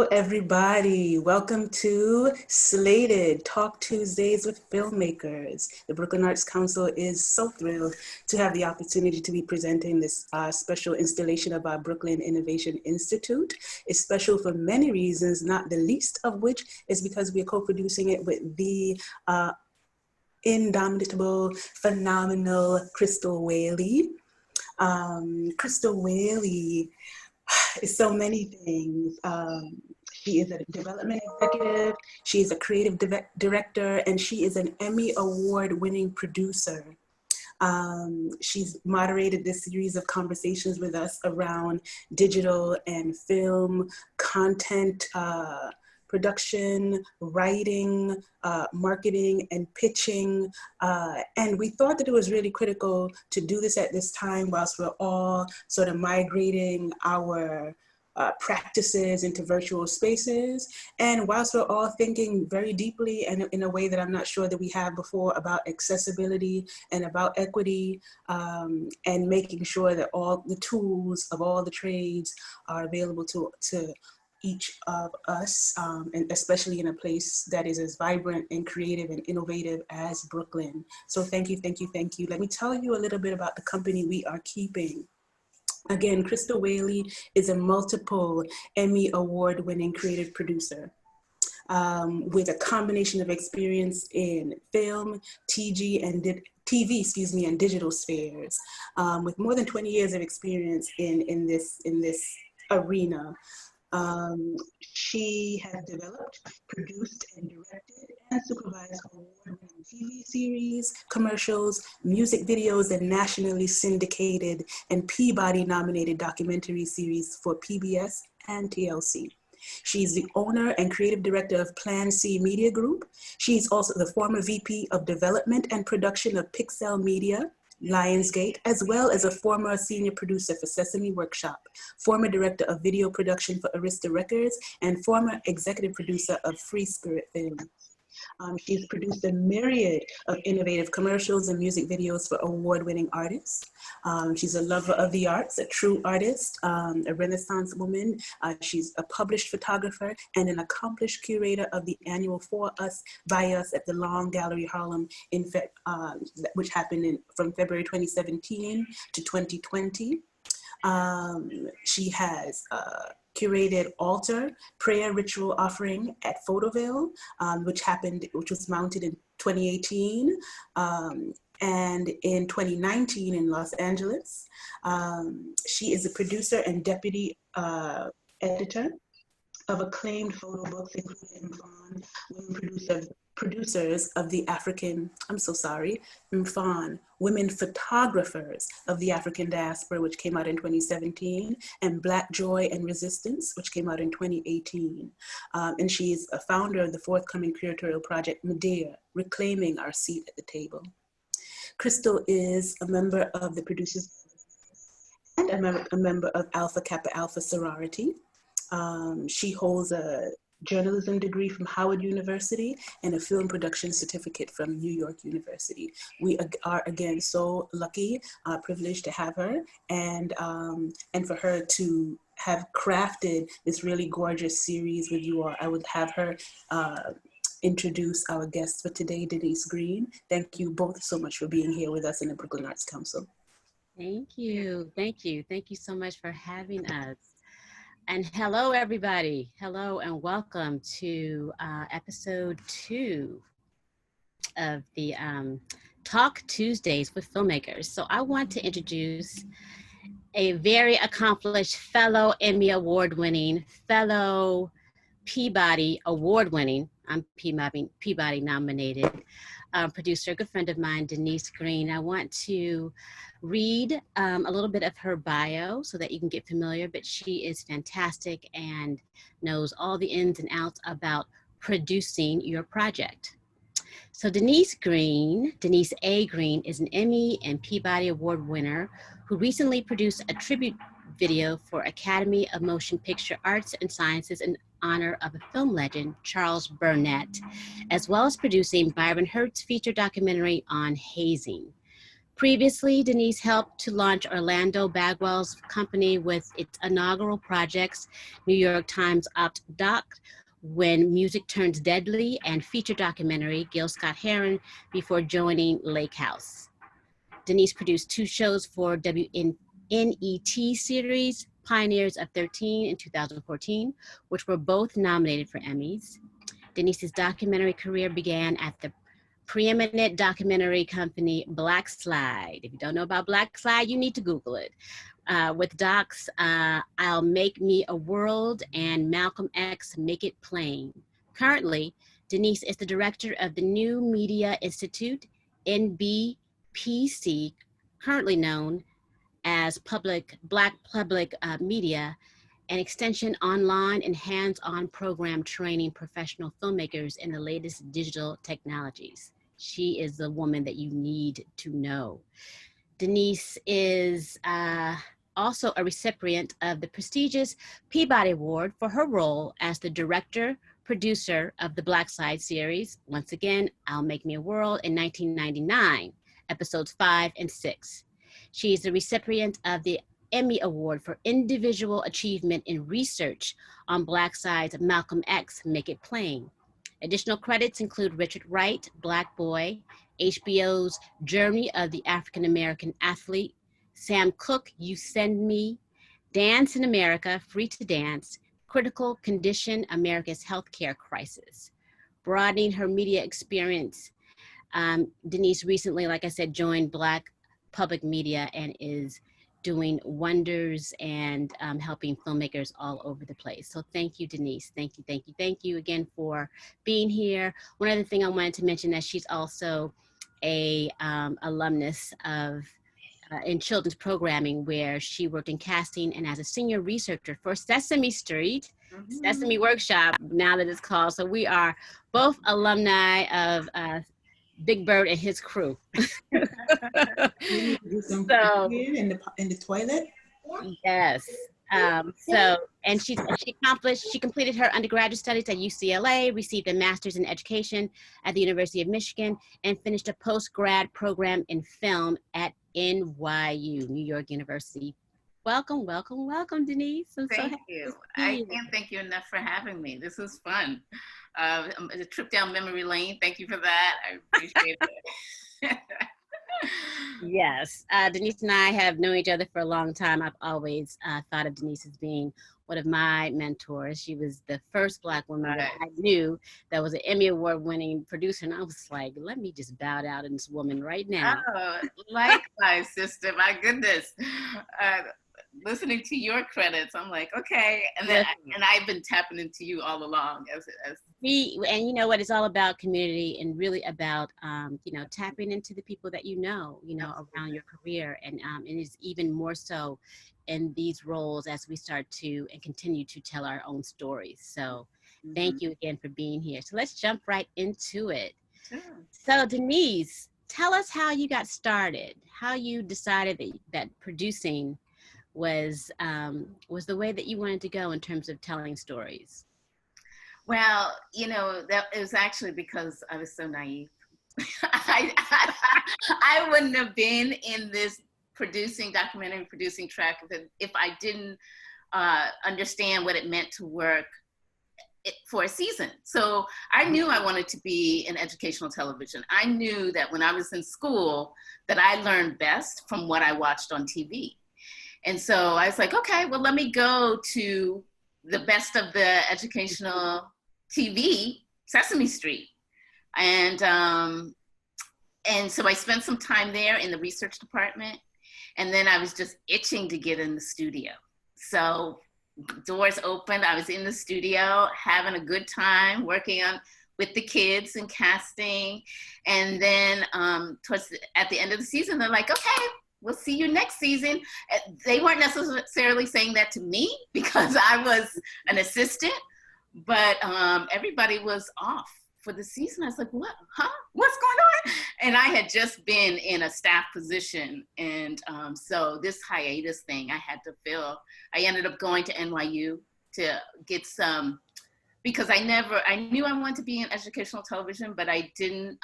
Everybody, welcome to Slated, Talk Tuesdays with Filmmakers. The Brooklyn Arts Council is so thrilled to have the opportunity to be presenting this special installation of our Brooklyn Innovation Institute. It's special for many reasons, not the least of which is because we are co-producing it with the indomitable, phenomenal Crystal Whaley. Crystal Whaley is so many things. She is a development executive, she is a creative director, and she is an Emmy Award winning producer. She's moderated this series of conversations with us around digital and film content, production, writing, marketing, and pitching. And we thought that it was really critical to do this at this time whilst we're all sort of migrating our practices into virtual spaces. And whilst we're all thinking very deeply and in a way that I'm not sure that we have before about accessibility and about equity, and making sure that all the tools of all the trades are available to each of us, and especially in a place that is as vibrant and creative and innovative as Brooklyn. So thank you, thank you, thank you. Let me tell you a little bit about the company we are keeping. Again, Crystal Whaley is a multiple Emmy Award winning creative producer. With a combination of experience in film, TV, and digital spheres, with more than 20 years of experience in this arena. She has developed, produced, and directed and supervised award-winning TV series, commercials, music videos, and nationally syndicated and Peabody-nominated documentary series for PBS and TLC. She's the owner and creative director of Plan C Media Group. She's also the former VP of Development and Production of Pixel Media, Lionsgate, as well as a former senior producer for Sesame Workshop, former director of video production for Arista Records, and former executive producer of Free Spirit Films. She's produced a myriad of innovative commercials and music videos for award-winning artists. She's a lover of the arts, a true artist, a Renaissance woman. She's a published photographer and an accomplished curator of the annual For Us, By Us at the Long Gallery Harlem, which happened from February 2017 to 2020. She has curated altar prayer ritual offering at Photoville, which was mounted in 2018, and in 2019 in Los Angeles. She is a producer and deputy editor of acclaimed photo books, including Women Producers of the African, Women Photographers of the African Diaspora, which came out in 2017, and Black Joy and Resistance, which came out in 2018. And she is a founder of the forthcoming curatorial project, Medea, Reclaiming Our Seat at the Table. Crystal is a member of the Producers and a member of Alpha Kappa Alpha sorority. She holds a journalism degree from Howard University and a film production certificate from New York University. We are again so lucky, privileged to have her, and for her to have crafted this really gorgeous series with you all. I would have her introduce our guest for today, Denise Greene. Thank you both so much for being here with us in the Brooklyn Arts Council. Thank you. Thank you. Thank you so much for having us. And hello, everybody. Hello and welcome to episode 2 of the Talk Tuesdays with Filmmakers. So I want to introduce a very accomplished fellow Emmy Award-winning, fellow Peabody Award-winning, I'm Peabody nominated, producer, a good friend of mine, Denise Greene. I want to read a little bit of her bio so that you can get familiar, but she is fantastic and knows all the ins and outs about producing your project. So Denise A. Greene is an Emmy and Peabody Award winner who recently produced a tribute video for Academy of Motion Picture Arts and Sciences in honor of a film legend, Charles Burnett, as well as producing Byron Hurt's feature documentary on hazing. Previously, Denise helped to launch Orlando Bagwell's company with its inaugural projects, New York Times Opt Doc, When Music Turns Deadly, and feature documentary, Gil Scott Heron, before joining Lake House. Denise produced 2 shows for WNET series, Pioneers of 13 in 2014, which were both nominated for Emmys. Denise's documentary career began at the preeminent documentary company Black Slide. If you don't know about Black Slide, you need to Google it. With docs, I'll Make Me a World and Malcolm X, Make It Plain. Currently, Denise is the director of the New Media Institute, NBPC, currently known as Black Public Media, an extension online and hands-on program training professional filmmakers in the latest digital technologies. She is the woman that you need to know. Denise is also a recipient of the prestigious Peabody Award for her role as the director, producer of the Black Side series, once again, I'll Make Me a World, in 1999, episodes 5 and 6. She is the recipient of the Emmy Award for Individual Achievement in Research on Black Side's Malcolm X, Make It Plain. Additional credits include Richard Wright, Black Boy, HBO's Journey of the African American Athlete, Sam Cooke, You Send Me, Dance in America, Free to Dance, Critical Condition, America's Healthcare Crisis. Broadening her media experience, Denise recently, like I said, joined Black Public Media and is doing wonders and helping filmmakers all over the place. So thank you, Denise. Thank you, thank you, thank you again for being here. One other thing I wanted to mention that she's also a alumnus of in children's programming, where she worked in casting and as a senior researcher for Sesame Street, Sesame Workshop, now that it's called. So we are both alumni of Big Bird and his crew. So in the toilet. Yes. And she completed her undergraduate studies at UCLA, received a master's in education at the University of Michigan, and finished a post-grad program in film at NYU, New York University. Welcome, welcome, welcome, Denise. Thank you. I can't thank you enough for having me. This is fun. A trip down memory lane. Thank you for that. I appreciate it. Yes, Denise and I have known each other for a long time. I've always thought of Denise as being one of my mentors. She was the first Black woman that I knew that was an Emmy Award winning producer. And I was like, let me just bow down to this woman right now. Oh, likewise, sister. My goodness. Listening to your credits, I'm like, okay. And then and I've been tapping into you all along as and you know what, it's all about community and really about you know, tapping into the people that you know around your career, and it's even more so in these roles as we start to and continue to tell our own stories. So thank you again for being here. So let's jump right into it. Sure. So Denise, tell us how you got started, how you decided that producing was the way that you wanted to go in terms of telling stories. Well, you know, that it was actually because I was so naive. I wouldn't have been in this documentary producing track if I didn't understand what it meant to work for a season. So I knew I wanted to be in educational television. I knew that when I was in school that I learned best from what I watched on TV. And so I was like, okay, well, let me go to the best of the educational TV, Sesame Street. And so I spent some time there in the research department. And then I was just itching to get in the studio. So doors opened, I was in the studio, having a good time, working with the kids and casting. And then at the end of the season, they're like, okay, we'll see you next season. They weren't necessarily saying that to me because I was an assistant, but everybody was off for the season. I was like, what, huh? What's going on? And I had just been in a staff position. And so this hiatus thing I had to fill. I ended up going to NYU to get some, because I knew I wanted to be in educational television, but I didn't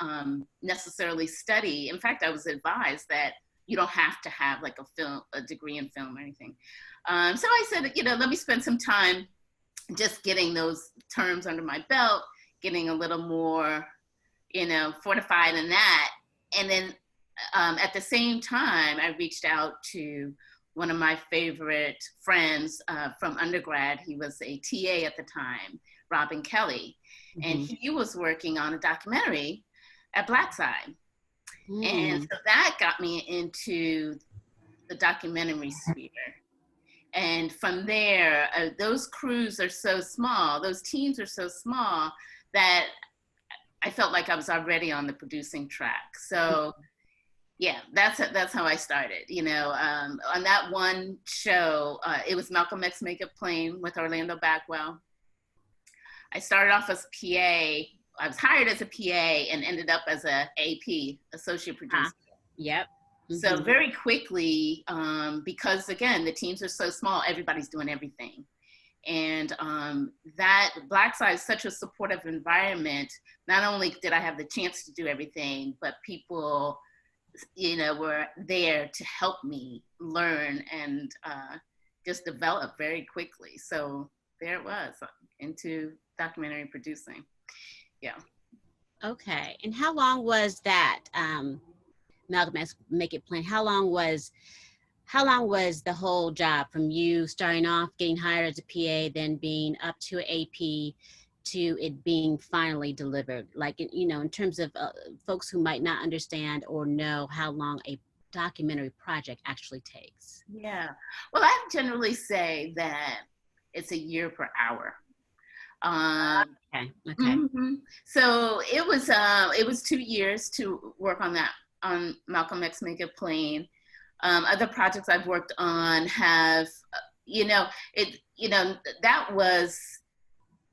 necessarily study. In fact, I was advised that you don't have to have like a degree in film or anything. So I said, let me spend some time just getting those terms under my belt, getting a little more, fortified in that. And then at the same time, I reached out to one of my favorite friends from undergrad. He was a TA at the time, Robin Kelly. Mm-hmm. And he was working on a documentary at Blackside. Mm. And so that got me into the documentary sphere. And from there, those crews are so small, those teams are so small that I felt like I was already on the producing track. So yeah, that's how I started. On that one show, it was Malcolm X Make It Plain with Orlando Bagwell. I started off as PA. I was hired as a PA and ended up as a AP, associate producer. Yep. Mm-hmm. So very quickly, because again, the teams are so small, everybody's doing everything. And that Blackside is such a supportive environment. Not only did I have the chance to do everything, but people, were there to help me learn and just develop very quickly. So there it was, into documentary producing. Yeah. Okay. And how long was that, Malcolm X Make It Plain? How long was the whole job from you starting off, getting hired as a PA, then being up to AP, to it being finally delivered? Like, in terms of folks who might not understand or know how long a documentary project actually takes. Yeah. Well, I generally say that it's a year per hour. Okay. Mm-hmm. So it was 2 years to work on that, on Malcolm X Make It Plain. Other projects I've worked on have, that was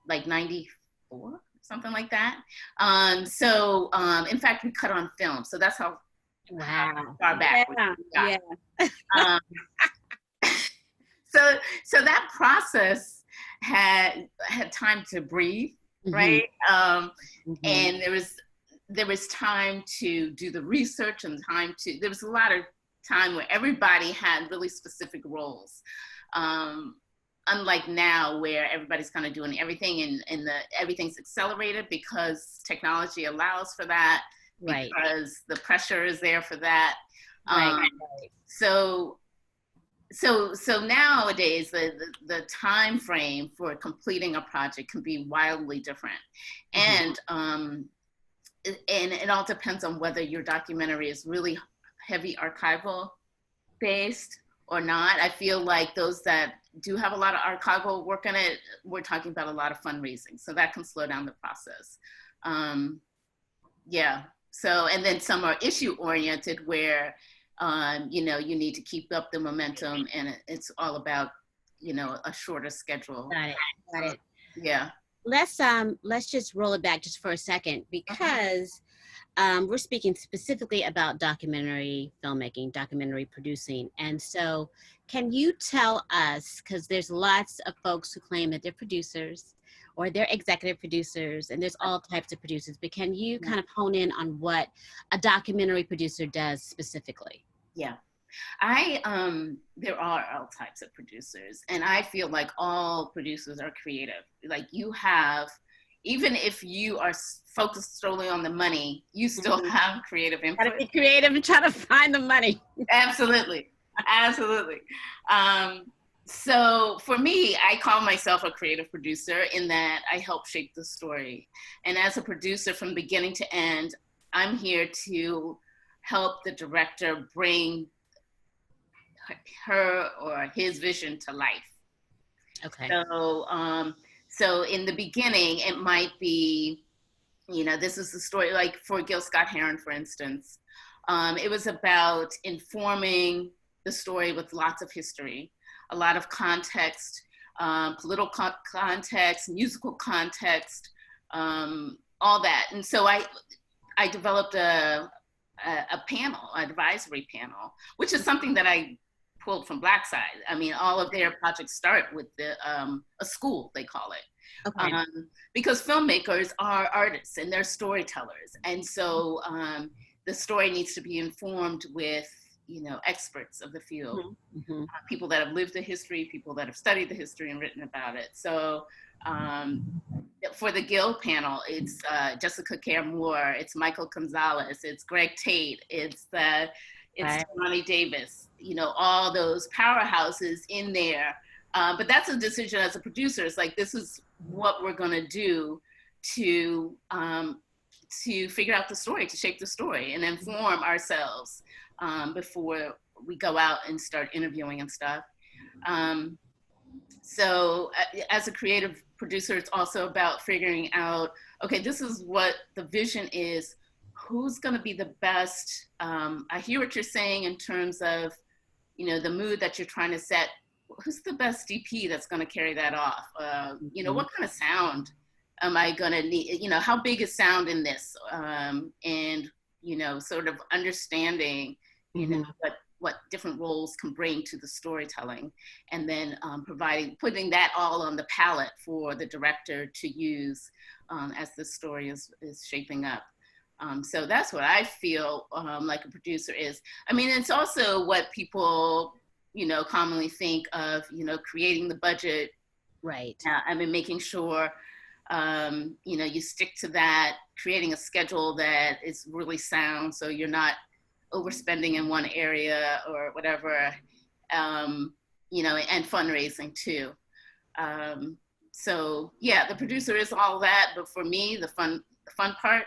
like 94, something like that. So in fact, we cut on film. So that's how far back. Yeah. So that process had time to breathe, mm-hmm. right? Mm-hmm. And there was time to do the research and there was a lot of time where everybody had really specific roles. Unlike now where everybody's kind of doing everything and everything's accelerated because technology allows for that, right? Because the pressure is there for that. Right. So nowadays the time frame for completing a project can be wildly different. Mm-hmm. And it all depends on whether your documentary is really heavy archival based or not. I feel like those that do have a lot of archival work in it, we're talking about a lot of fundraising. So that can slow down the process. Yeah. So, and then some are issue oriented where, you need to keep up the momentum and it's all about, a shorter schedule. Got it. Yeah. Let's just roll it back just for a second because we're speaking specifically about documentary filmmaking, documentary producing. And so can you tell us, because there's lots of folks who claim that they're producers or they're executive producers and there's all types of producers, but can you kind of hone in on what a documentary producer does specifically? Yeah. There are all types of producers and I feel like all producers are creative. Like even if you are focused solely on the money, you still have creative input. Gotta be creative and try to find the money. Absolutely. So for me, I call myself a creative producer in that I help shape the story. And as a producer from beginning to end, I'm here to help the director bring her or his vision to life. Okay. So in the beginning, it might be, this is the story, like for Gil Scott Heron, for instance, it was about informing the story with lots of history, a lot of context, political context, musical context, all that. And so I developed a panel, an advisory panel, which is something that I pulled from Blackside. I mean, all of their projects start with a school, they call it. Okay. Because filmmakers are artists and they're storytellers. And so the story needs to be informed with experts of the field, Mm-hmm. people that have lived the history, people that have studied the history and written about it. So for the Gil panel, it's Jessica Care Moore, it's Michael Gonzalez, it's Greg Tate, it's Right. Ronnie Davis, all those powerhouses in there. But that's a decision as a producer. It's like, this is what we're gonna do to figure out the story, to shape the story and inform ourselves before we go out and start interviewing and stuff. So as a creative producer, it's also about figuring out, okay, this is what the vision is. Who's going to be the best? I hear what you're saying in terms of, the mood that you're trying to set. Who's the best DP that's going to carry that off? What kind of sound am I going to need? How big is sound in this? And, sort of understanding, what different roles can bring to the storytelling, and then putting that all on the palette for the director to use as the story is shaping up. So that's what I feel like a producer is. I mean, it's also what people, commonly think of, creating the budget. Right. I mean, making sure, you stick to that, creating a schedule that is really sound, so you're not overspending in one area or whatever, and fundraising too. So yeah, the producer is all that, but for me, the fun part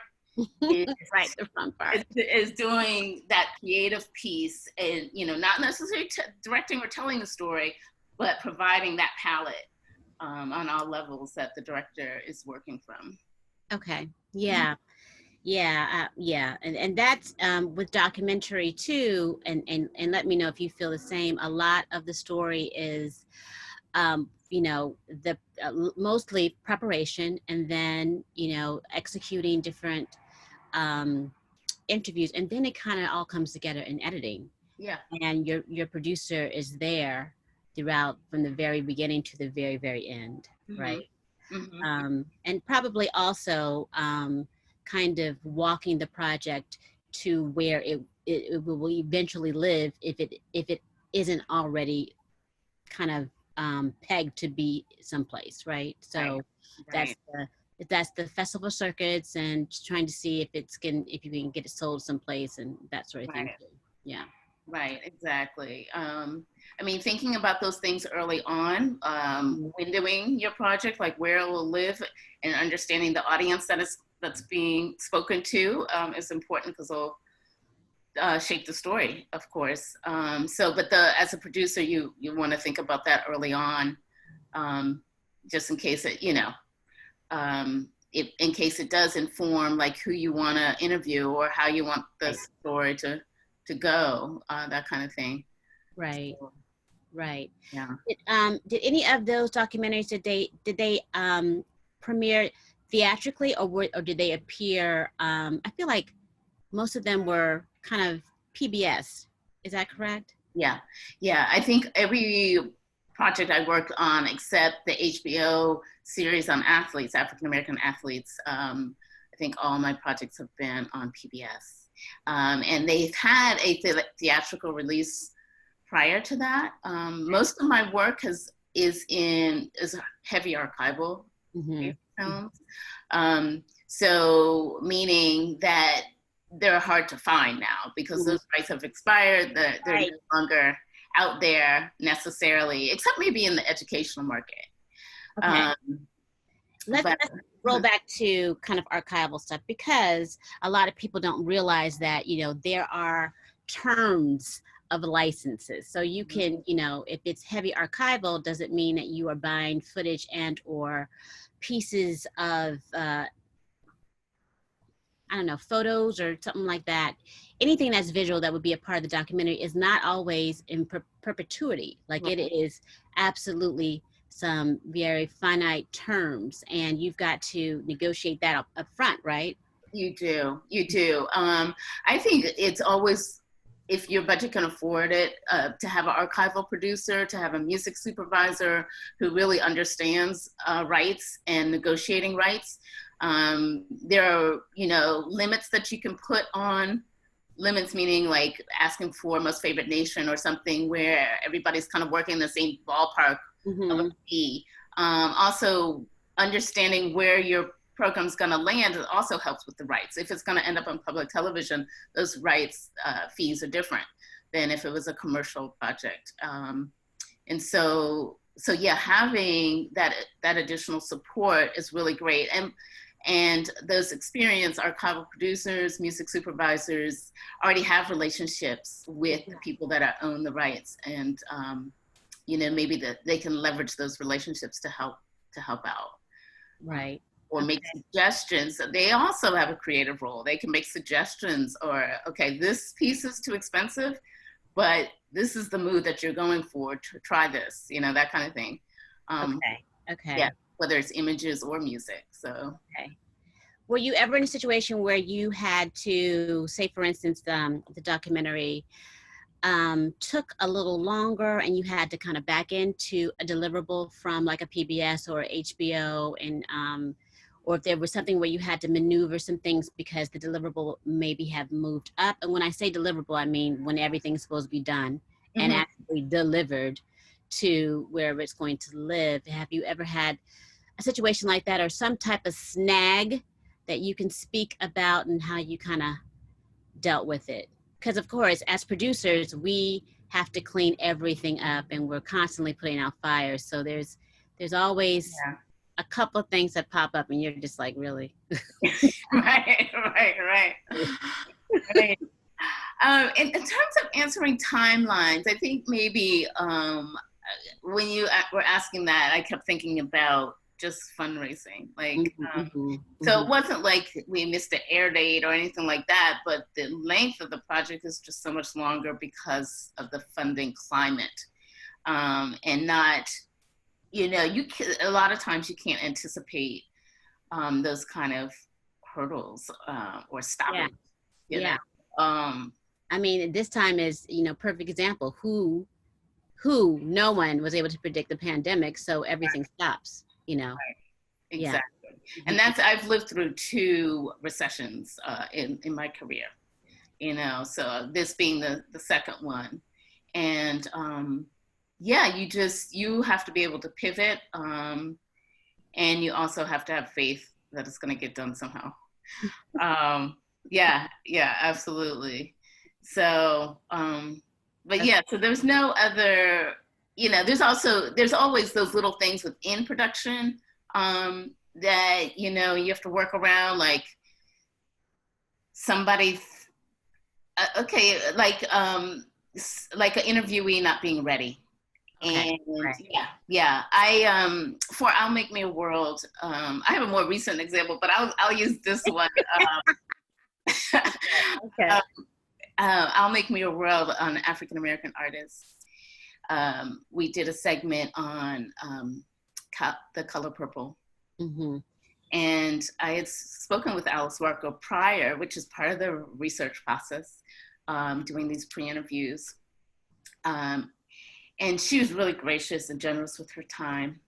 is, right, the fun part is doing that creative piece, and not necessarily directing or telling the story, but providing that palette on all levels that the director is working from. Okay. Yeah. Yeah. And that's with documentary too. And let me know if you feel the same. A lot of the story is, the mostly preparation, and then, executing different interviews, and then it kind of all comes together in editing. Yeah. And your producer is there throughout, from the very beginning to the very, very end. Mm-hmm. Right. Mm-hmm. And probably also kind of walking the project to where it will eventually live, if it isn't already kind of pegged to be someplace, right? So right. That's the festival circuits, and trying to see if you can get it sold someplace and that sort of thing. Yeah. Right, exactly. I mean, thinking about those things early on, windowing your project, like where it will live, and understanding the audience that's being spoken to is important, because it'll shape the story, of course. But as a producer, you want to think about that early on, just in case it, in case it does inform like who you want to interview or how you want the story to go, that kind of thing. Right. So, right. Yeah. Did any of those documentaries, did they premiere theatrically, or did they appear? I feel like most of them were kind of PBS. Is that correct? Yeah. I think every project I worked on, except the HBO series on athletes, African American athletes, I think all my projects have been on PBS. And they've had a theatrical release prior to that. Most of my work is heavy archival films. So meaning that they're hard to find now, because those rights have expired. They're no longer out there necessarily, except maybe in the educational market. Okay. Let's roll back to kind of archival stuff, because a lot of people don't realize that, there are terms of licenses. So you can, if it's heavy archival, doesn't mean that you are buying footage and or pieces of, photos or something like that. Anything that's visual that would be a part of the documentary is not always in perpetuity. Like it is absolutely some very finite terms, and you've got to negotiate that up front, right? You do. I think it's always, if your budget can afford it, to have an archival producer, to have a music supervisor who really understands rights and negotiating rights. There are, limits that you can put on limits meaning like asking for most favored nation or something where everybody's kind of working in the same ballpark of a fee. Also, understanding where your program's going to land also helps with the rights. If it's going to end up on public television, those rights fees are different than if it was a commercial project. And so yeah, having that additional support is really great. And those experienced archival producers, music supervisors already have relationships with the people that own the rights, and you know, maybe that they can leverage those relationships to help out. Right. Or make suggestions. They also have a creative role. They can make suggestions, or okay, this piece is too expensive, but this is the mood that you're going for. Try this, you know, that kind of thing. Okay. Yeah, whether it's images or music. So. Okay. Were you ever in a situation where you had to, say, for instance, the documentary took a little longer and you had to kind of back into a deliverable from like a PBS or HBO, and or if there was something where you had to maneuver some things because the deliverable maybe have moved up? And when I say deliverable, I mean when everything's supposed to be done and actually delivered to wherever it's going to live. Have you ever had a situation like that, or some type of snag that you can speak about and how you kind of dealt with it? Because of course, as producers, we have to clean everything up and we're constantly putting out fires. So there's always a couple of things that pop up and you're just like, really? Right. In terms of answering timelines, I think maybe when you were asking that, I kept thinking about just fundraising. Like, so it wasn't like we missed an air date or anything like that, but the length of the project is just so much longer because of the funding climate. And not, you know, a lot of times you can't anticipate those kind of hurdles or stopping. You know? I mean, this time is, you know, perfect example. Who no one was able to predict the pandemic, so everything stops. You know, exactly. And I've lived through 2 recessions in my career, you know, so this being the second one. And you have to be able to pivot, and you also have to have faith that it's going to get done somehow. Absolutely. So, but yeah, so there's no other, you know, there's always those little things within production that, you know, you have to work around, like somebody, like an interviewee not being ready. And I, for I'll Make Me a World, I have a more recent example, but I'll use this one. I'll Make Me a World on African-American artists. We did a segment on the color purple. And I had spoken with Alice Warko prior, which is part of the research process, doing these pre-interviews. And she was really gracious and generous with her time.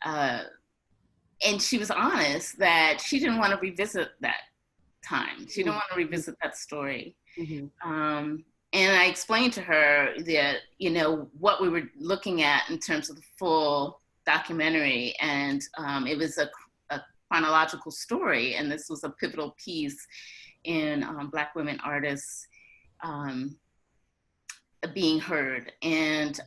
And she was honest that she didn't want to revisit that time. She didn't want to revisit that story. And I explained to her that, you know, what we were looking at in terms of the full documentary. And it was a chronological story. And this was a pivotal piece in Black women artists being heard. And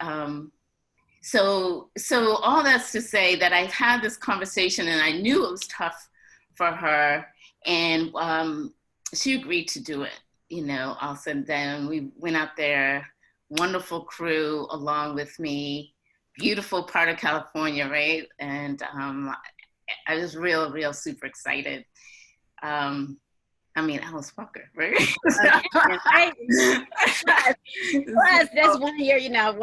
so all that's to say that I had this conversation and I knew it was tough for her. And she agreed to do it. You know, also then we went out there, wonderful crew along with me, beautiful part of California, right? And I was real super excited. I mean, Alice Walker, right? Plus, that's one of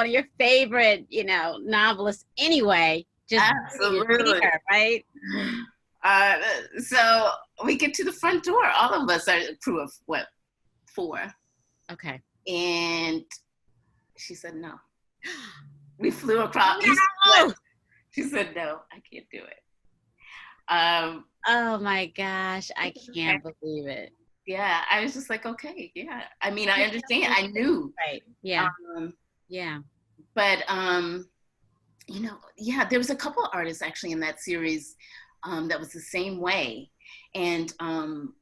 your favorite, you know, novelists anyway. Just absolutely, right? So we get to the front door. All of us are a crew of 4. Okay. And she said no. We flew across East West. She said no, I can't do it. Oh my gosh, I can't believe it. Yeah, I was just like, okay, yeah. I mean, I understand. I knew. Right. Yeah. Um, Yeah. but you know, yeah, there was a couple of artists actually in that series that was the same way, and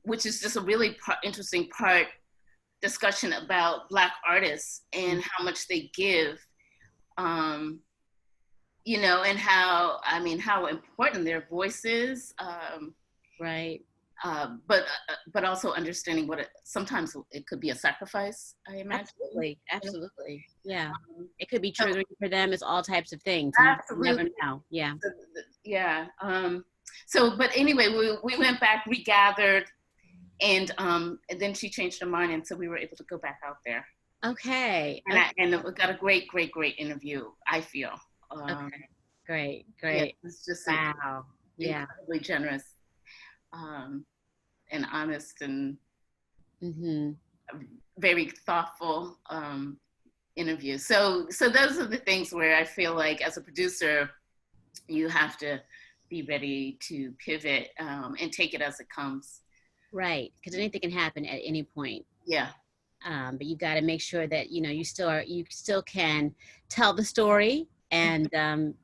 which is just a really interesting part discussion about Black artists and how much they give, you know, and how, I mean, how important their voice is. Right. But also understanding what sometimes it could be a sacrifice, I imagine. Absolutely. Absolutely. Yeah. It could be triggering for them. It's all types of things. You never know. Yeah. Yeah. So, but anyway, we went back, regathered, and then she changed her mind, and so we were able to go back out there. Okay. And we got a great interview, I feel. Okay. Great. Yeah, it's just wow. Yeah. incredibly generous, and honest, and very thoughtful interview. So those are the things where I feel like as a producer, you have to be ready to pivot and take it as it comes. Right, because anything can happen at any point. Yeah. But you got to make sure that you still can tell the story, and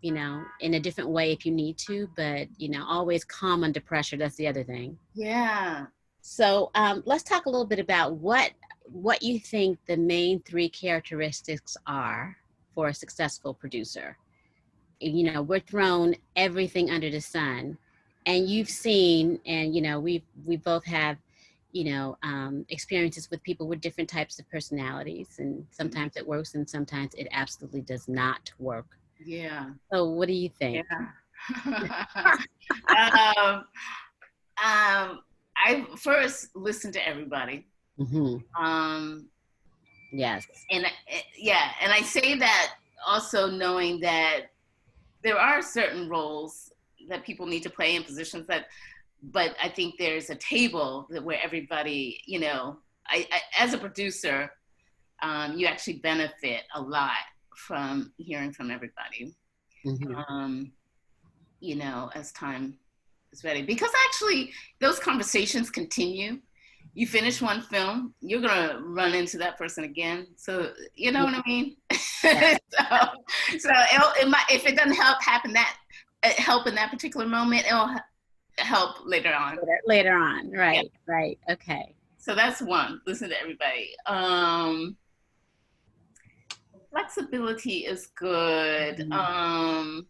you know, in a different way if you need to. But you know, always calm under pressure. That's the other thing. Yeah. So let's talk a little bit about what you think the main 3 characteristics are for a successful producer. You know, we're thrown everything under the sun, and you've seen, and you know, we both have, you know, experiences with people with different types of personalities, and sometimes it works and sometimes it absolutely does not work. Yeah. So what do you think? Yeah. I first listened to everybody. Yes. And yeah, and I say that also knowing that there are certain roles that people need to play in positions but I think there's a table where everybody, you know, I as a producer, you actually benefit a lot from hearing from everybody, you know, as time is ready. Because actually those conversations continue. You finish one film, you're gonna run into that person again. So, you know what I mean? Yeah. so if it doesn't help in that particular moment, it'll help later on. Later on, right, yeah. Right, okay. So that's one, listen to everybody. Flexibility is good. An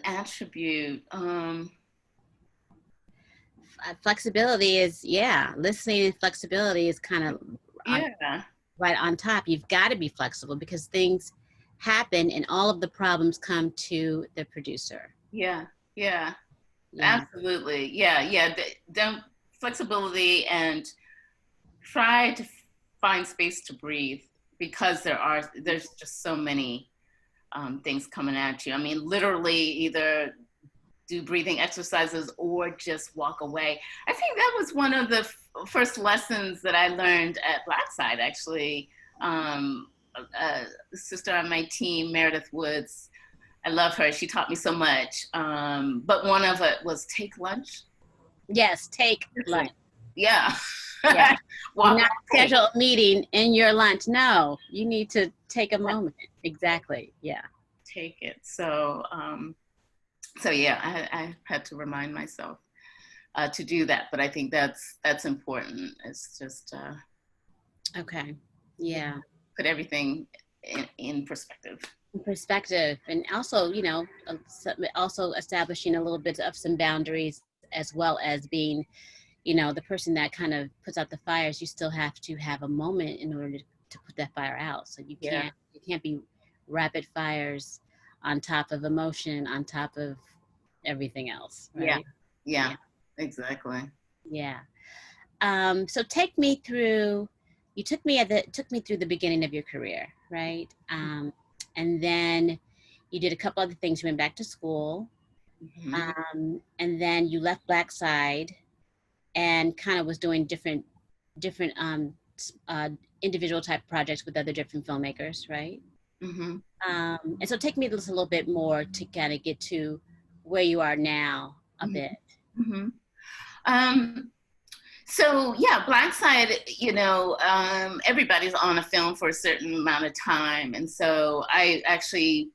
attribute. Flexibility is, yeah, listening and flexibility is kind of right on top. You've got to be flexible because things happen and all of the problems come to the producer. Yeah. Absolutely. Yeah. Don't flexibility, and try to find space to breathe, because there's just so many things coming at you. I mean, literally either do breathing exercises or just walk away. I think that was one of the first lessons that I learned at Blackside, actually. A sister on my team, Meredith Woods, I love her. She taught me so much. But one of it was take lunch. Yes, take lunch. Yeah. Well, not schedule a meeting in your lunch. No, you need to take a moment. Exactly. Yeah. Take it. So yeah, I had to remind myself to do that. But I think that's important. It's just okay. Yeah. Put everything in perspective. And also, you know, also establishing a little bit of some boundaries, as well as being, you know, the person that kind of puts out the fires. You still have to have a moment in order to put that fire out. So you can't be rapid fires on top of emotion, on top of everything else. Right? Yeah. Exactly. Yeah. So take me through. You took me through the beginning of your career, right? And then you did a couple other things. You went back to school, and then you left Blackside, and kind of was doing different individual type projects with other different filmmakers, right? And so take me just a little bit more to kind of get to where you are now a bit. So yeah, Black Side, everybody's on a film for a certain amount of time. And so I actually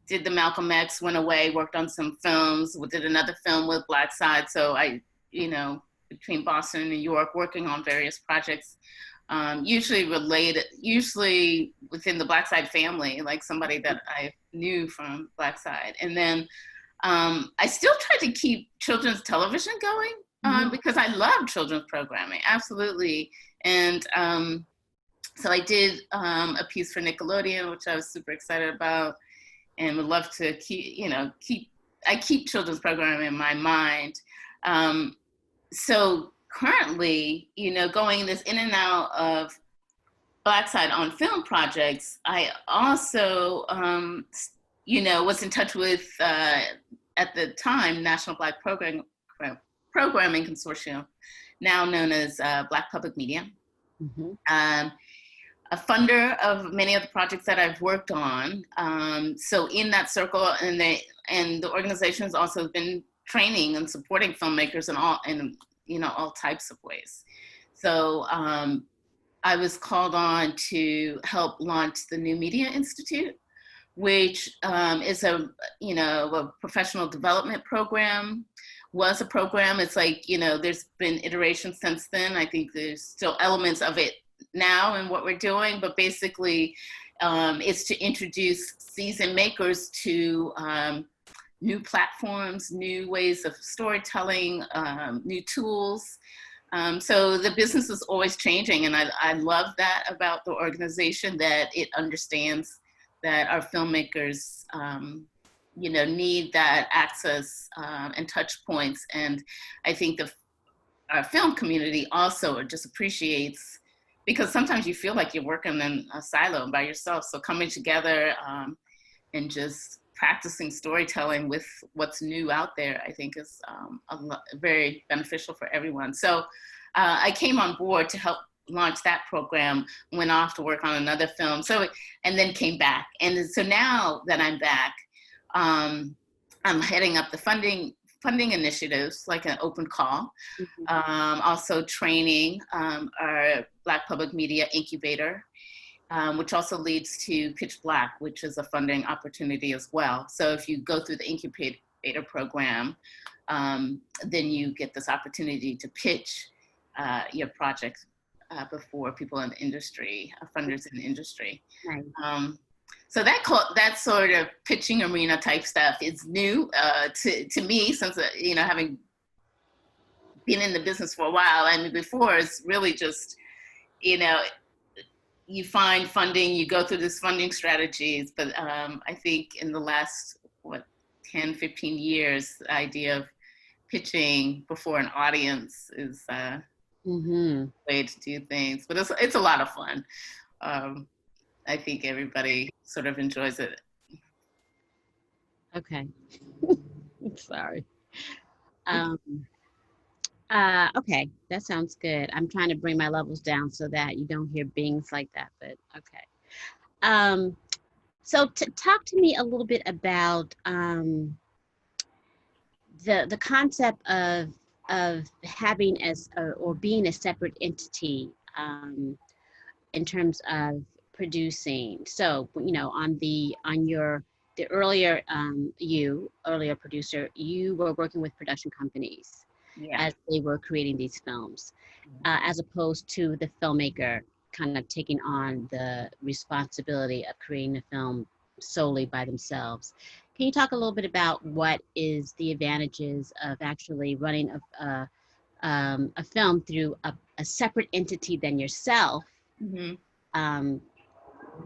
did the Malcolm X, went away, worked on some films, did another film with Black Side. So I, between Boston and New York, working on various projects, usually within the Black Side family, like somebody that I knew from Black Side. And then I still try to keep children's television going. Because I love children's programming, absolutely. And so I did a piece for Nickelodeon, which I was super excited about, and would love to keep children's programming in my mind. So currently, going this in and out of Black Side on film projects, I also, was in touch with, at the time, National Black Programming Consortium, now known as Black Public Media, a funder of many of the projects that I've worked on. So in that circle, and the organization has also been training and supporting filmmakers in all types of ways. So I was called on to help launch the New Media Institute, which is a professional development program. Was a program. It's like, there's been iterations since then. I think there's still elements of it now in what we're doing, but basically it's to introduce seasoned makers to new platforms, new ways of storytelling, new tools. So the business is always changing, and I love that about the organization, that it understands that our filmmakers need that access and touch points. And I think our film community also just appreciates, because sometimes you feel like you're working in a silo by yourself. So coming together and just practicing storytelling with what's new out there, I think is very beneficial for everyone. So I came on board to help launch that program, went off to work on another film, and then came back. And so now that I'm back, I'm heading up the funding initiatives, like an open call, also training our Black Public Media Incubator, which also leads to Pitch Black, which is a funding opportunity as well. So if you go through the incubator program, then you get this opportunity to pitch your project before people in the industry, funders in the industry. Right. So that sort of pitching arena type stuff is new to me, since having been in the business for a while. I mean, before it's really just you find funding, you go through this funding strategies, but I think in the last 10, 15 years, the idea of pitching before an audience is a way to do things. But it's a lot of fun. I think everybody sort of enjoys it. Okay. Sorry. Okay, that sounds good. I'm trying to bring my levels down so that you don't hear bings like that, but okay. So talk to me a little bit about the concept of having or being a separate entity in terms of producing. So, on the earlier earlier producer, you were working with production companies as they were creating these films, as opposed to the filmmaker kind of taking on the responsibility of creating a film solely by themselves. Can you talk a little bit about what is the advantages of actually running a film through a separate entity than yourself?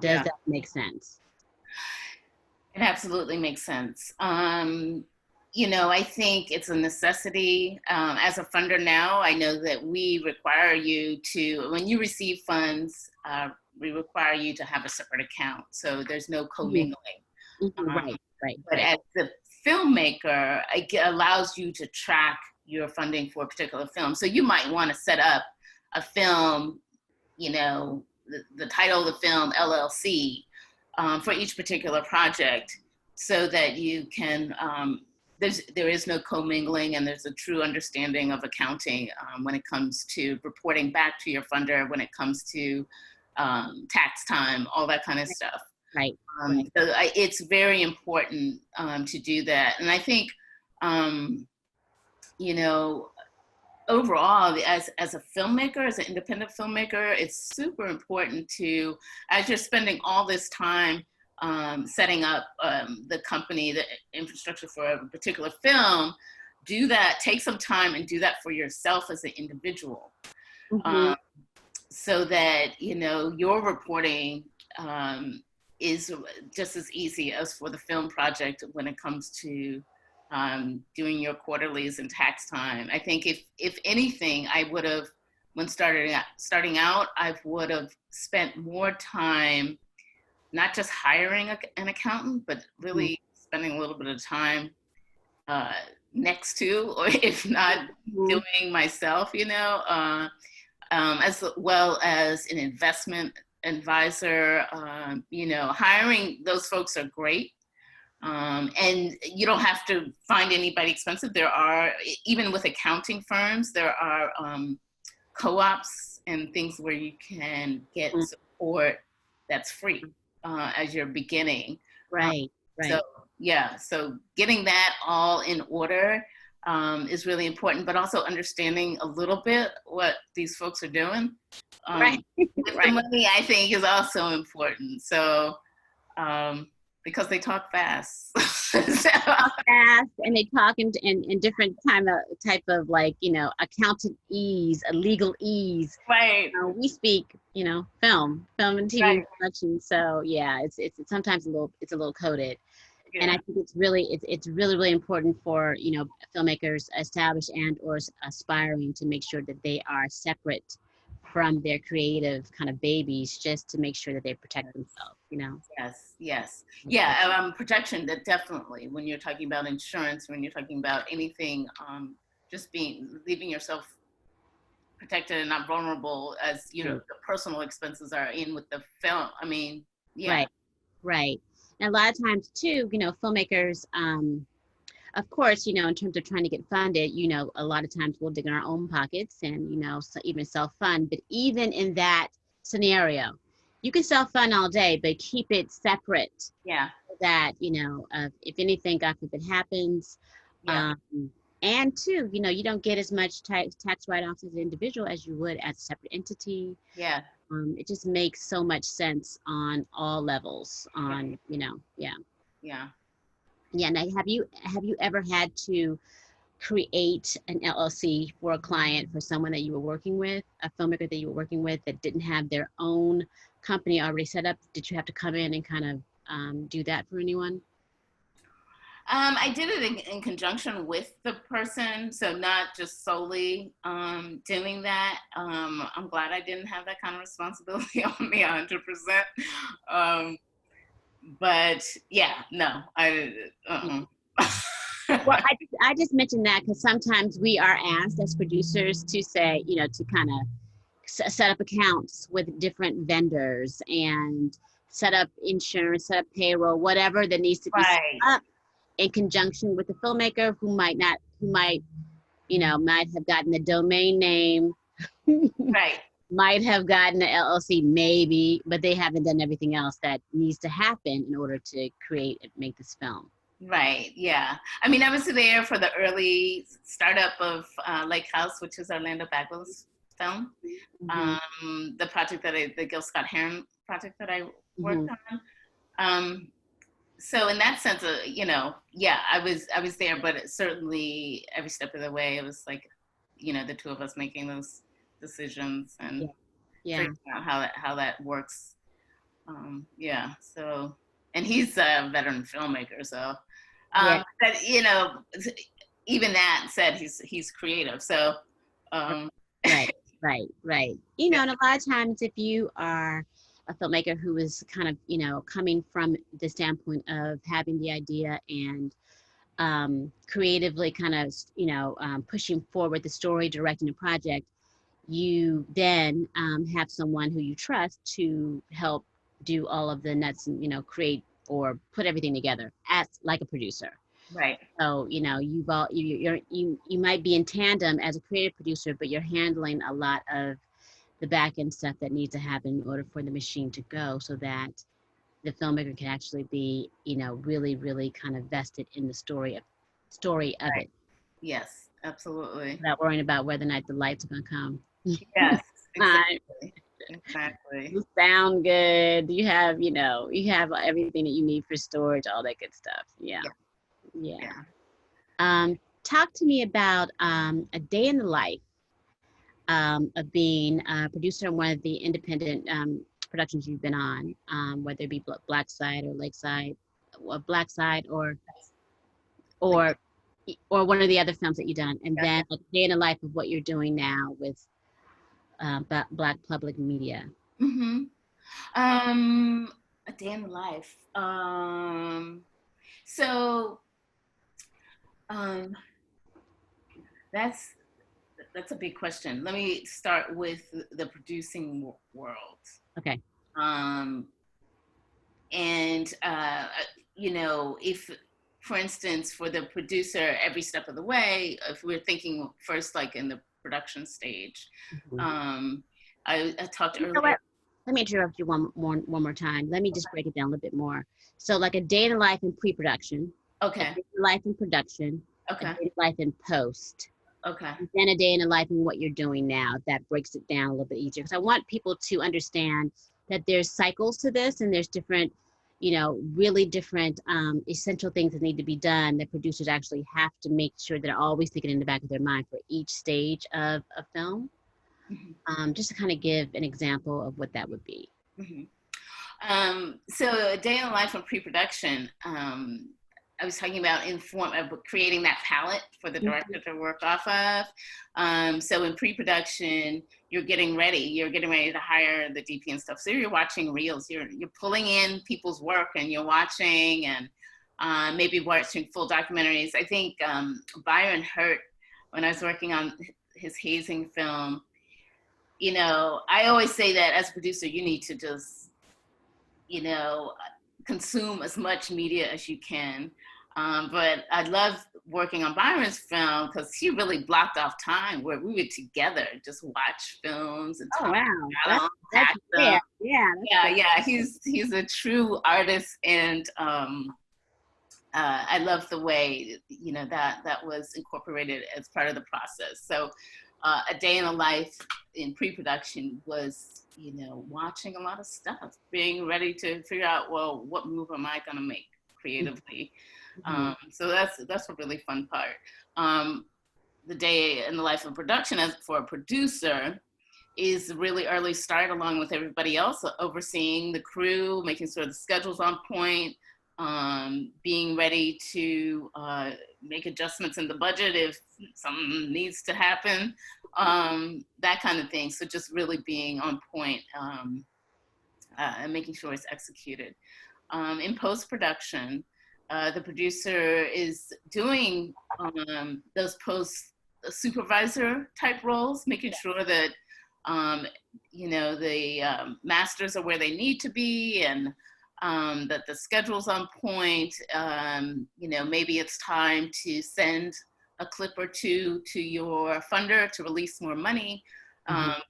Does that make sense? It absolutely makes sense. I think it's a necessity. As a funder now, I know that we require you to, when you receive funds, we require you to have a separate account. So there's no commingling. Right. But as the filmmaker, it allows you to track your funding for a particular film. So you might want to set up a film, the title of the film, LLC, for each particular project, so that you can there is no commingling, and there's a true understanding of accounting when it comes to reporting back to your funder, when it comes to tax time, all that kind of stuff. Right. So it's very important to do that. And I think, you know, overall, as a filmmaker, as an independent filmmaker, it's super important to, as you're spending all this time setting up the company, the infrastructure for a particular film, do that, take some time and do that for yourself as an individual. So that, you know, your reporting is just as easy as for the film project when it comes to doing your quarterlies and tax time. I think if anything, I would have, when starting out, I would have spent more time, not just hiring an accountant, but really spending a little bit of time next to, or if not doing myself, you know, as well as an investment advisor. You know, hiring those folks are great. And you don't have to find anybody expensive. There are, even with accounting firms, there are co-ops and things where you can get support that's free as you're beginning. Right. So yeah, so getting that all in order is really important, but also understanding a little bit what these folks are doing. With the money, I think, is also important. So, because they talk fast. Talk fast, and they talk in different type of, like, you know, accountant ease, legal ease. Right. We speak, you know, film and TV production. So yeah, it's sometimes a little coded. Yeah. And I think it's really important for, you know, filmmakers, established and or aspiring, to make sure that they are separate from their creative kind of babies, just to make sure that they protect themselves, you know? Yes. Yeah, protection, that definitely, when you're talking about insurance, when you're talking about anything, just leaving yourself protected and not vulnerable, as, you know, the personal expenses are in with the film. I mean, yeah. Right. And a lot of times too, you know, filmmakers, of course, you know, in terms of trying to get funded, you know, a lot of times we'll dig in our own pockets and, you know, even self-fund. But even in that scenario, you can self-fund all day, but keep it separate. Yeah. So that, you know, if anything, God forbid, happens. Yeah. And two, you know, you don't get as much tax write-offs as an individual as you would as a separate entity. Yeah. It just makes so much sense on all levels. You know, yeah. Now, have you ever had to create an LLC for a client, for someone that you were working with, a filmmaker that you were working with that didn't have their own company already set up? Did you have to come in and kind of do that for anyone? I did it in conjunction with the person, so not just solely doing that. I'm glad I didn't have that kind of responsibility on me 100%. But yeah, no, Well, I just mentioned that because sometimes we are asked as producers to say, you know, to kind of set up accounts with different vendors and set up insurance, set up payroll, whatever that needs to be set up in conjunction with the filmmaker who might have gotten the domain name. Right. Might have gotten the LLC maybe, but they haven't done everything else that needs to happen in order to create and make this film. Right, yeah. I mean, I was there for the early startup of Lake House, which is Orlando Bagwell's film. The project the Gil Scott Heron project that I worked on. So in that sense, you know, yeah, I was there, but certainly every step of the way, it was like, you know, the two of us making those decisions and figuring out how that works. So, and he's a veteran filmmaker, so but, you know, even that said, he's creative, so right. You know, and a lot of times if you are a filmmaker who is kind of, you know, coming from the standpoint of having the idea and creatively kind of, you know, pushing forward the story, directing a project, you then have someone who you trust to help do all of the nuts and, you know, create or put everything together as like a producer. Right. So, you know, you might be in tandem as a creative producer, but you're handling a lot of the back end stuff that needs to happen in order for the machine to go, so that the filmmaker can actually be, you know, really, really kind of vested in the story of Right. it, Yes, absolutely. without worrying about whether or not the lights are gonna come. Yes, Uh, exactly. Exactly. you sound good. You have, you know, you have everything that you need for storage, all that good stuff. Yeah, Yeah. yeah. Yeah. Talk to me about a day in the life of being a producer on one of the independent productions you've been on, whether it be Black Side or Lakeside, Black Side, Like, or or one of the other films that you've done, and gotcha. then a day in the life of what you're doing now with Black Public Media. Mm-hmm. A day in the life. So um, that's that's a big question. Let me start with the producing world. Okay. Um, and you know, if, for instance, for the producer, every step of the way, if we're thinking first, like in the production stage, Mhm. I talked You know earlier. what? Let me interrupt you one more time. Let me just break it down a little bit more. So, like a day in the life in pre-production, a day Okay. in the life in production, a day Okay. in the life in post, Okay. and then a day in the life in what you're doing now. That breaks it down a little bit easier, because I want people to understand that there's cycles to this, and there's different, you know, really different essential things that need to be done that producers actually have to make sure they're always thinking in the back of their mind for each stage of a film. Mhm. Just to kind of give an example of what that would be. Mhm. So a day in the life of pre-production, I was talking about creating that palette for the director to work off of. So in pre-production, you're getting ready to hire the DP and stuff. So you're watching reels, you're pulling in people's work, and you're watching, and maybe watching full documentaries. I think Byron Hurt, when I was working on his hazing film, you know, I always say that as a producer, you need to just, you know, consume as much media as you can. But I love working on Byron's film because he really blocked off time where we would together just watch films and Oh talk wow, about them, that's unpack them. yeah, yeah, that's Yeah, great. yeah, he's a true artist, and I love the way, you know, that was incorporated as part of the process. So a day in the life in pre-production was, you know, watching a lot of stuff, being ready to figure out, well, what move am I going to make creatively? Mm-hmm. So that's a really fun part. The day in the life of production as for a producer is really early start, along with everybody else, overseeing the crew, making sure the schedule's on point, being ready to make adjustments in the budget if something needs to happen, that kind of thing. So just really being on point, and making sure it's executed. In post-production, the producer is doing those post supervisor type roles, making sure that um, you know, the masters are where they need to be, and that the schedule's on point. You know, maybe it's time to send a clip or two to your funder to release more money.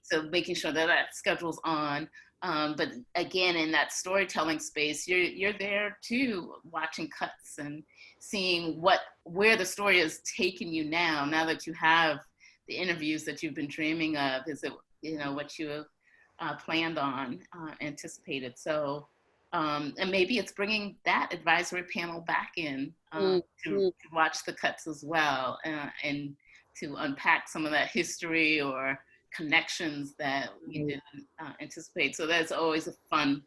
So making sure that that schedule's on. But again, in that storytelling space, you're there too, watching cuts and seeing where the story is taking you now that you have the interviews that you've been dreaming of. Is it, you know, what you planned on, anticipated? So, and maybe it's bringing that advisory panel back in to watch the cuts as well, and to unpack some of that history or connections that we didn't anticipate. So that's always a fun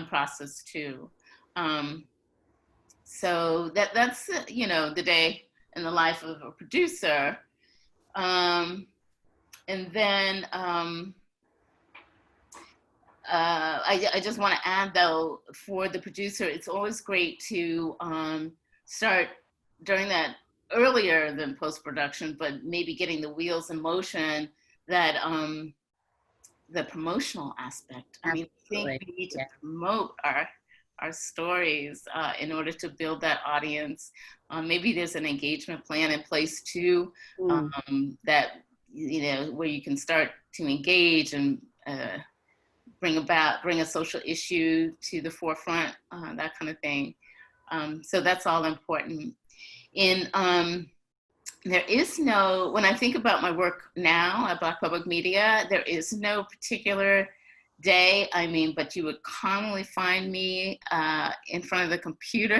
process too. So that's you know, the day in the life of a producer. And then I just want to add, though, for the producer, it's always great to start during that earlier than post-production, but maybe getting the wheels in motion, that the promotional aspect. I mean, I think Absolutely. we need to Yeah. promote our our stories in order to build that audience. Maybe there's an engagement plan in place too, that, you know, where you can start to engage and bring a social issue to the forefront, that kind of thing. So that's all important. There is no, when I think about my work now at Black Public Media, there is no particular day, I mean, but you would commonly find me in front of the computer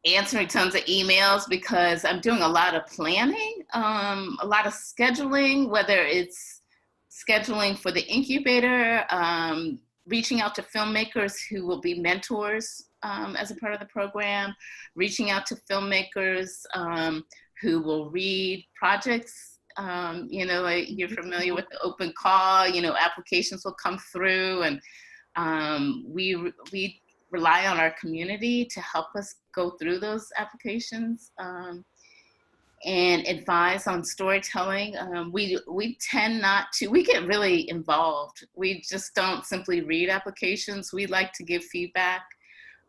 answering tons of emails, because I'm doing a lot of planning, a lot of scheduling, whether it's scheduling for the incubator, reaching out to filmmakers who will be mentors as a part of the program, reaching out to filmmakers who will read projects. You know, like you're familiar with the open call, you know, applications will come through, and we rely on our community to help us go through those applications and advise on storytelling. We tend not to, we get really involved. We just don't simply read applications. We like to give feedback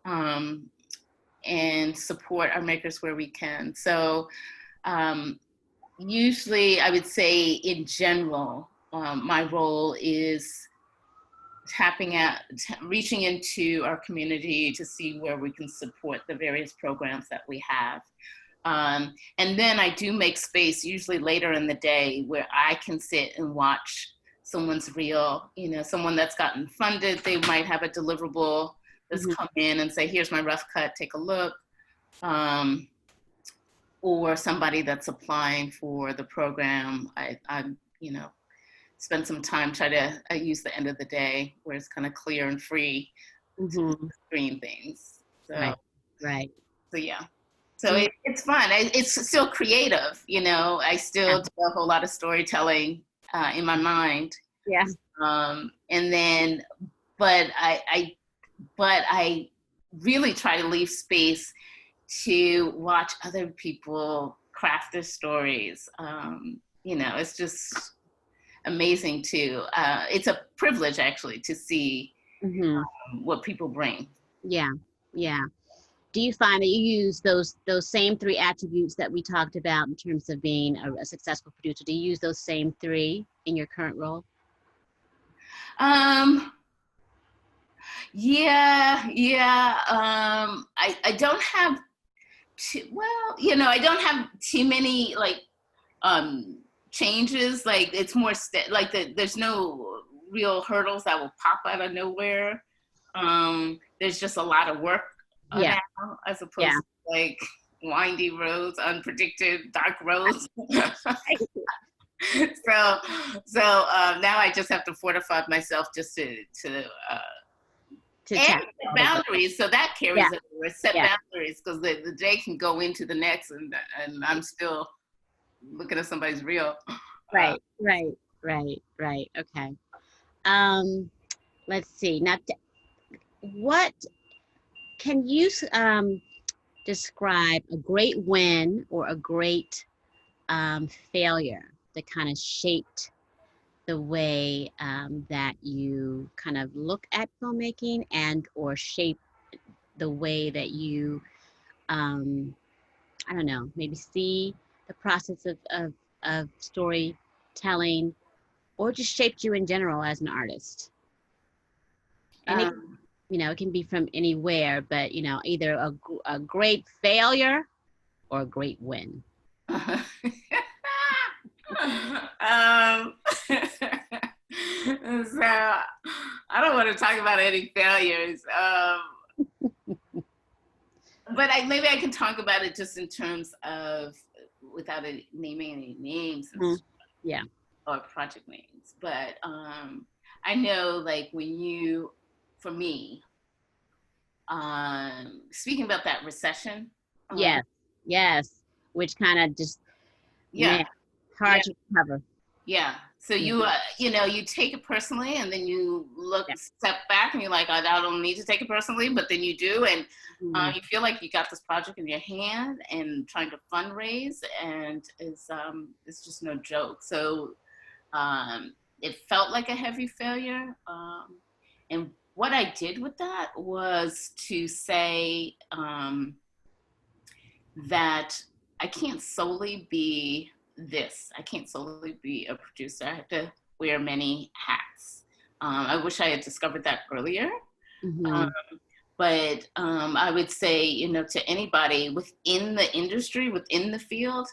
and support our makers where we can. So usually I would say in general, my role is reaching into our community to see where we can support the various programs that we have. And then I do make space, usually later in the day, where I can sit and watch someone's reel, you know, someone that's gotten funded, they might have a deliverable that's come in and say, here's my rough cut, take a look. Or somebody that's applying for the program, I you know, spend some time, I use the end of the day where it's kind of clear and free to screen things. So, right. So yeah. So it's fun. It's still creative, you know. I still do a whole lot of storytelling in my mind. Yeah. And then, but I really try to leave space to watch other people craft their stories. You know, it's just amazing too. It's a privilege actually to see what people bring. Yeah, yeah. Do you find that you use those same 3 attributes that we talked about in terms of being a successful producer? Do you use those same 3 in your current role? Yeah. I don't have you know, I don't have too many like changes. Like it's more there's no real hurdles that will pop out of nowhere. There's just a lot of work now, as opposed to like windy roads, unpredicted, dark roads. So now I just have to fortify myself just to set boundaries, so that carries over. Set boundaries, because the day can go into the next, and I'm still looking at somebody's reel. Right. Okay. Let's see. Now, what can you describe a great win or a great failure that kind of shaped the way that you kind of look at filmmaking and or shape the way that you, I don't know, maybe see the process of storytelling, or just shaped you in general as an artist? And you know, it can be from anywhere, but you know, either a great failure or a great win. So I don't want to talk about any failures, but maybe I can talk about it just in terms of, without naming any names or project names. But I know, like, for me, speaking about that recession. Yes, which kind of just hard to recover. Yeah. So you know, you take it personally, and then you step back, and you're like, I don't need to take it personally, but then you do, and you feel like you got this project in your hand, and trying to fundraise, and it's just no joke. So it felt like a heavy failure, what I did with that was to say that I can't solely be this. I can't solely be a producer. I have to wear many hats. I wish I had discovered that earlier. Mm-hmm. But I would say, you know, to anybody within the industry, within the field,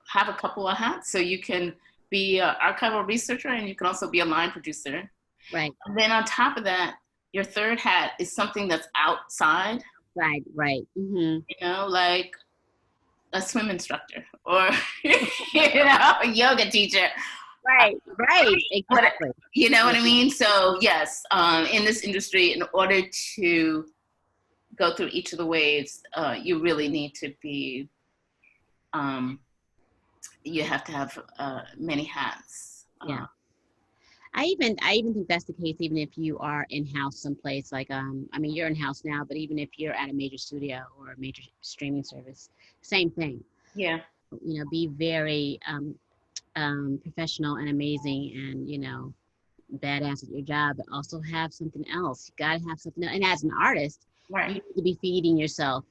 have a couple of hats. So you can be an archival researcher and you can also be a line producer. Right. And then on top of that, your third hat is something that's outside. Right, right. Mm-hmm. You know, like a swim instructor or, you know, a yoga teacher. Right, exactly. You know what I mean? So yes, in this industry, in order to go through each of the waves, you really need to be, you have to have many hats. Yeah. I even think that's the case, even if you are in-house someplace, like, I mean, you're in-house now, but even if you're at a major studio or a major streaming service, same thing. Yeah. You know, be very professional and amazing and, you know, badass at your job, but also have something else. You gotta have something else. And as an artist, Right. you need to be feeding yourself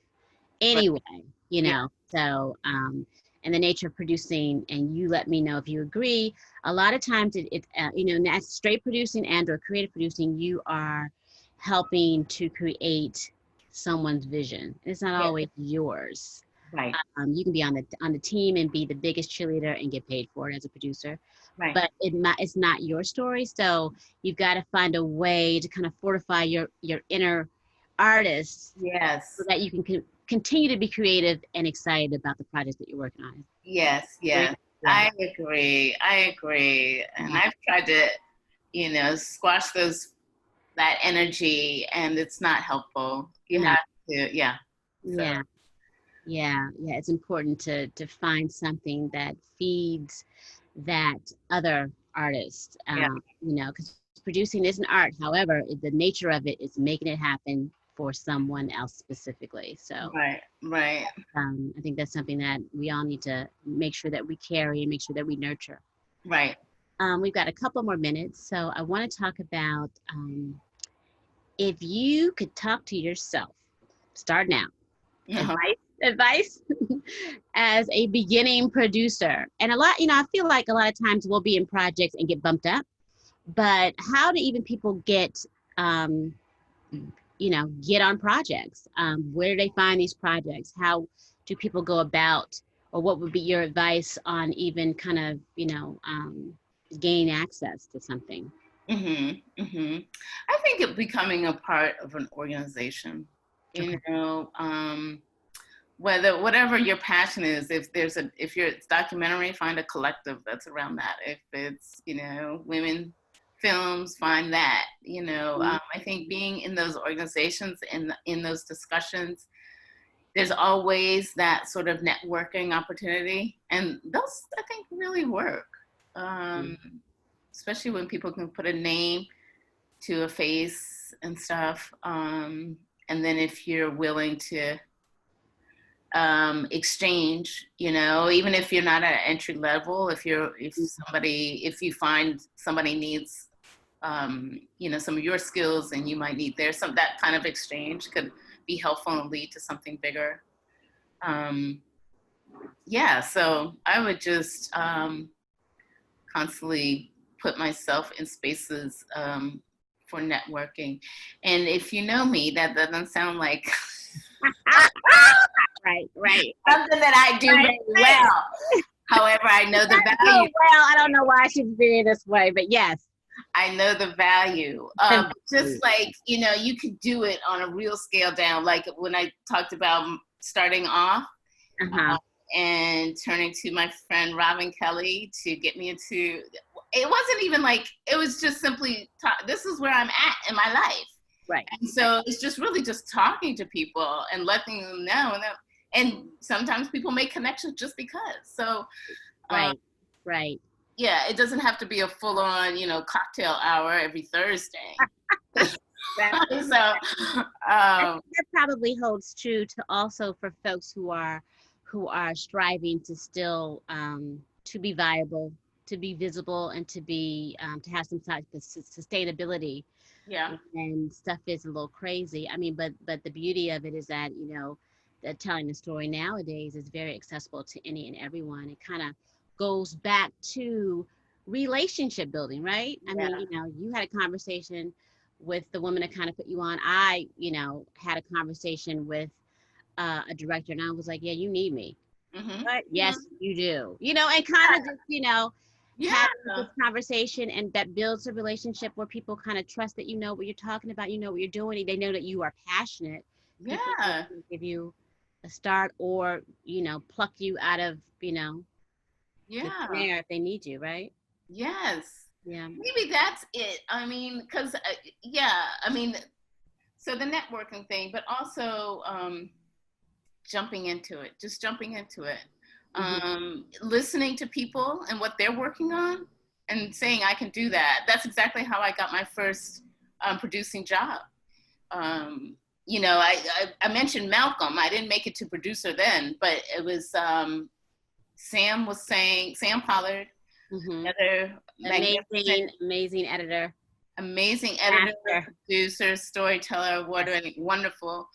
anyway, you know. So, and the nature of producing, and you let me know if you agree, a lot of times it you know, that's straight producing and or creative producing, you are helping to create someone's vision. It's not always yours. Right. You can be on the team and be the biggest cheerleader and get paid for it as a producer. Right. But it's not your story. So you've got to find a way to kind of fortify your inner artist. Yes. So that you can continue to be creative and excited about the projects that you're working on. Yes, yeah. I agree. And I've tried to, you know, squash that energy, and it's not helpful. You have to, yeah. So. Yeah. It's important to find something that feeds that other artist, you know, because producing is an art. However, the nature of it is making it happen for someone else specifically. So right. I think that's something that we all need to make sure that we carry and make sure that we nurture. Right. We've got a couple more minutes, so I want to talk about if you could talk to yourself, start now. Advice as a beginning producer. And a lot, you know, I feel like a lot of times we'll be in projects and get bumped up, but how do even people get, you know, get on projects? Where do they find these projects? How do people go about, or what would be your advice on even kind of, you know, gain access to something? I think it becoming a part of an organization, you know, whatever your passion is, if it's documentary, find a collective that's around that. If it's, you know, women films, find that, you know. I think being in those organizations and in those discussions, there's always that sort of networking opportunity, and those I think really work, especially when people can put a name to a face and stuff, and then if you're willing to exchange, you know, even if you're not at entry level, if you find somebody needs, you know, some of your skills and you might need that kind of exchange could be helpful and lead to something bigger. So I would just constantly put myself in spaces for networking. And if you know me, that doesn't sound like Right. something that I do very well. However, I know the value. Well, I don't know why I should be this way, but yes. I know the value. Just like, you know, you could do it on a real scale down. Like when I talked about starting off and turning to my friend Robin Kelly to get me into, it wasn't even like, it was just simply, this is where I'm at in my life. Right. And so it's just really just talking to people and letting them know. And sometimes people make connections just because. So, right. Yeah, it doesn't have to be a full-on, you know, cocktail hour every Thursday. That probably holds true to also for folks who are striving to still to be viable, be visible and to be to have some type of sustainability. Yeah. And stuff is a little crazy. I mean, but the beauty of it is that, you know, that telling the story nowadays is very accessible to any and everyone. It kind of goes back to relationship building, right? I mean, you know, you had a conversation with the woman that kind of put you on. I, you know, had a conversation with a director, and I was like, yeah, you need me. But yes, you do. You know, and kind of just, you know, having this conversation, and that builds a relationship where people kind of trust that you know what you're talking about, you know what you're doing, they know that you are passionate. People will give you a start, or, you know, pluck you out of, you know, the snare if they need you, right? Yes. Yeah. Maybe that's it. I mean, because, I mean, so the networking thing, but also jumping into it, just jumping into it. Listening to people and what they're working on and saying, I can do that. That's exactly how I got my first producing job. You know, I mentioned Malcolm. I didn't make it to producer then, but it was Sam Pollard, another amazing editor. Amazing editor, producer, storyteller, award-winning, wonderful.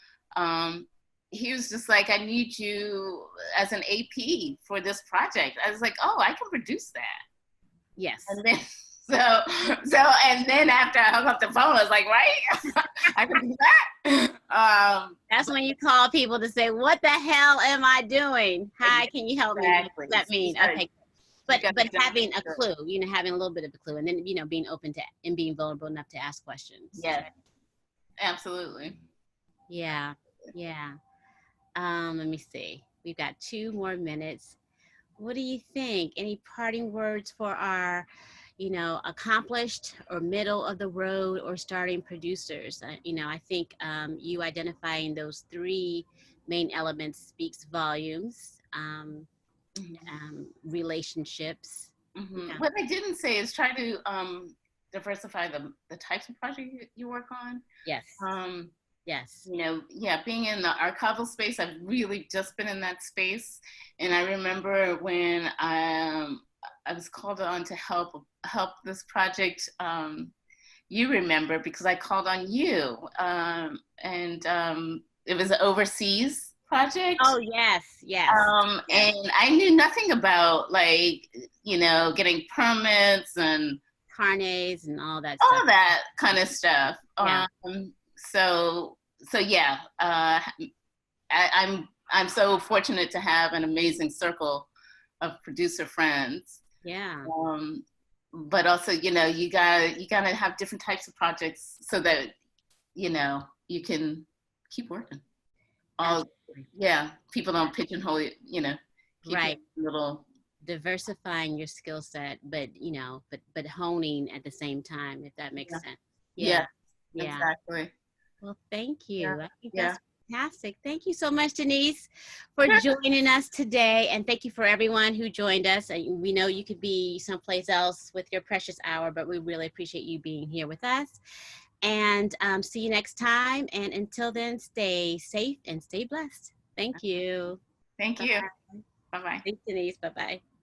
He was just like, I need you as an AP for this project. I was like, oh, I can produce that. Yes. And then, and then after I hung up the phone, I was like, right? I can do that. That's when you call people to say, what the hell am I doing? Hi, can you help me? What does that mean? Okay. But having a clue, you know, having a little bit of a clue, and then, you know, being open to and being vulnerable enough to ask questions. Yeah, absolutely. Yeah, yeah. Let me see. We've got 2 more minutes. What do you think? Any parting words for our, you know, accomplished or middle of the road or starting producers? You know, I think you identifying those 3 main elements speaks volumes. Relationships. Yeah. What I didn't say is try to diversify the types of projects you work on. Yes. Yes. You know, being in the archival space, I've really just been in that space. And I remember when I was called on to help this project, you remember, because I called on you, and it was an overseas project. Oh, yes, yes. And I knew nothing about, like, you know, getting permits and carnets and all that stuff. That kind of stuff. Yeah. So yeah, I'm so fortunate to have an amazing circle of producer friends. Yeah. But also, you know, you gotta have different types of projects so that, you know, you can keep working. People don't pigeonhole you, you know. Right. Little diversifying your skill set, but, you know, but honing at the same time, if that makes sense. Yeah. Exactly. Well, thank you. I think that's fantastic. Thank you so much, Denise, for joining us today. And thank you for everyone who joined us. And we know you could be someplace else with your precious hour, but we really appreciate you being here with us. And see you next time. And until then, stay safe and stay blessed. Thank you. Thank you. Bye-bye. Thanks, Denise. Bye-bye.